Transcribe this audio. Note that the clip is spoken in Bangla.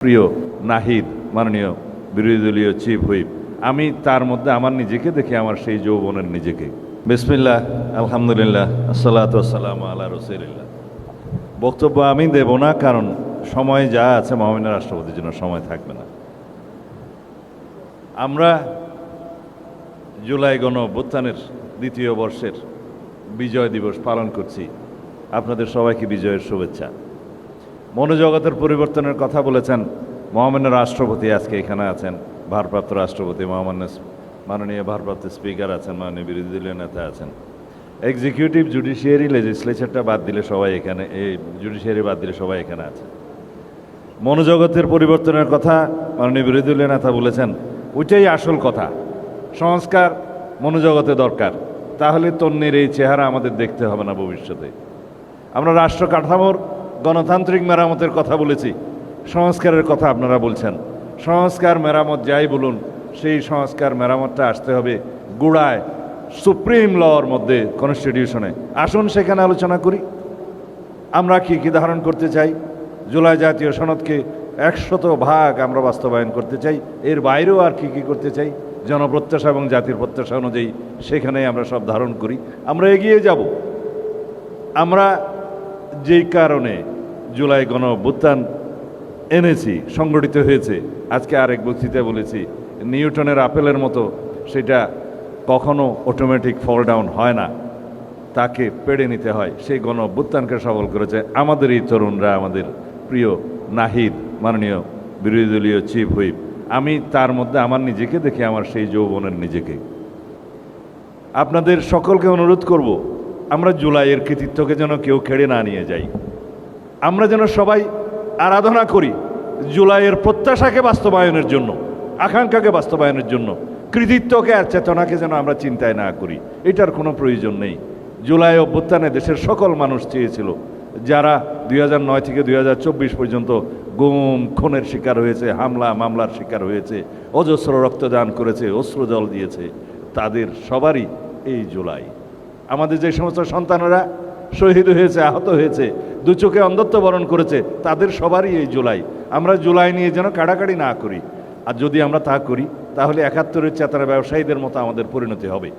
প্রিয় নাহিদ মাননীয় বিরোধী দলীয় চিফ হুইপ, আমি তার মধ্যে আমার নিজেকে দেখি, আমার সেই যৌবনের নিজেকে। বিসমিল্লাহ, আলহামদুলিল্লাহ, আসসালাতু ওয়াসসালামু আলা রাসূলিল্লাহ। বক্তব্য আমি দেব না, কারণ সময় যা আছে মহামান্য রাষ্ট্রপতির জন্য সময় থাকবে না। আমরা জুলাই গণ অভ্যুত্থানের দ্বিতীয় বর্ষের বিজয় দিবস পালন করছি। আপনাদের সবাইকে বিজয়ের শুভেচ্ছা। মনোজগতের পরিবর্তনের কথা বলেছেন মহামান্য রাষ্ট্রপতি, আজকে এখানে আছেন ভারপ্রাপ্ত রাষ্ট্রপতি, মাননীয় ভারপ্রাপ্ত স্পিকার আছেন, মাননীয় বিরোধী দলীয় নেতা আছেন। এক্সিকিউটিভ, জুডিশিয়ারি, লেজিসলেচারটা বাদ দিলে সবাই এখানে, এই জুডিশিয়ারি বাদ দিলে সবাই এখানে আছে। মনোজগতের পরিবর্তনের কথা মাননীয় বিরোধী দলীয় নেতা বলেছেন, ওইটাই আসল কথা। সংস্কার মনোজগতে দরকার, তাহলে তন্নির এই চেহারা আমাদের দেখতে হবে না ভবিষ্যতে। আমরা রাষ্ট্র কাঠামোর গণতান্ত্রিক মেরামতের কথা বলেছি, সংস্কারের কথা আপনারা বলছেন। সংস্কার মেরামত যাই বলুন, সেই সংস্কার মেরামতটা আসতে হবে গোড়ায়, সুপ্রিম লর মধ্যে, কনস্টিটিউশনে। আসুন সেখানে আলোচনা করি। আমরা কি কি ধারণ করতে চাই? জুলাই জাতীয় সনদকে 100% আমরা বাস্তবায়ন করতে চাই। এর বাইরেও আর কি কি করতে চাই, জনপ্রত্যাশা এবং জাতির প্রত্যাশা অনুযায়ী সেখানেই আমরা সব ধারণ করি। আমরা এগিয়ে যাব। আমরা যেই কারণে জুলাই গণ অভ্যুত্থান এনেছি, সংগঠিত হয়েছে, আজকে আরেক বক্তৃতায় বলেছি, নিউটনের আপেলের মতো সেটা কখনো অটোমেটিক ফল ডাউন হয় না, তাকে পেড়ে নিতে হয়। সেই গণ অভ্যুত্থানকে সফল করেছে আমাদের এই তরুণরা, আমাদের প্রিয় নাহিদ মাননীয় বিরোধী দলীয় চিফ হুইপ। আমি তার মধ্যে আমার নিজেকে দেখি, আমার সেই যৌবনের নিজেকে। আপনাদের সকলকে অনুরোধ করব, আমরা জুলাইয়ের কৃতিত্বকে যেন কেউ কেড়ে না নিয়ে যাই। আমরা যেন সবাই আরাধনা করি জুলাইয়ের প্রত্যাশাকে বাস্তবায়নের জন্য, আকাঙ্ক্ষাকে বাস্তবায়নের জন্য। কৃতিত্বকে আর চেতনাকে যেন আমরা চিন্তায় না করি, এটার কোনো প্রয়োজন নেই। জুলাই অভ্যুত্থানে দেশের সকল মানুষ চেয়েছিল, যারা 2009 থেকে 2024 পর্যন্ত গুম খুনের শিকার হয়েছে, হামলা মামলার শিকার হয়েছে, অজস্র রক্তদান করেছে, অশ্রুজল দিয়েছে, তাদের সবারই এই জুলাই। আমাদের যে সমস্ত সন্তানেরা শহীদ হয়েছে, আহত হয়েছে, দু চোখে অন্ধত্ব বরণ করেছে, তাদের সবারই এই জুলাই। আমরা জুলাই নিয়ে যেন কাড়াকাড়ি না করি। আর যদি আমরা তা করি, তাহলে 71-এর চেতনা ব্যবসায়ীদের মতো আমাদের পরিণতি হবে।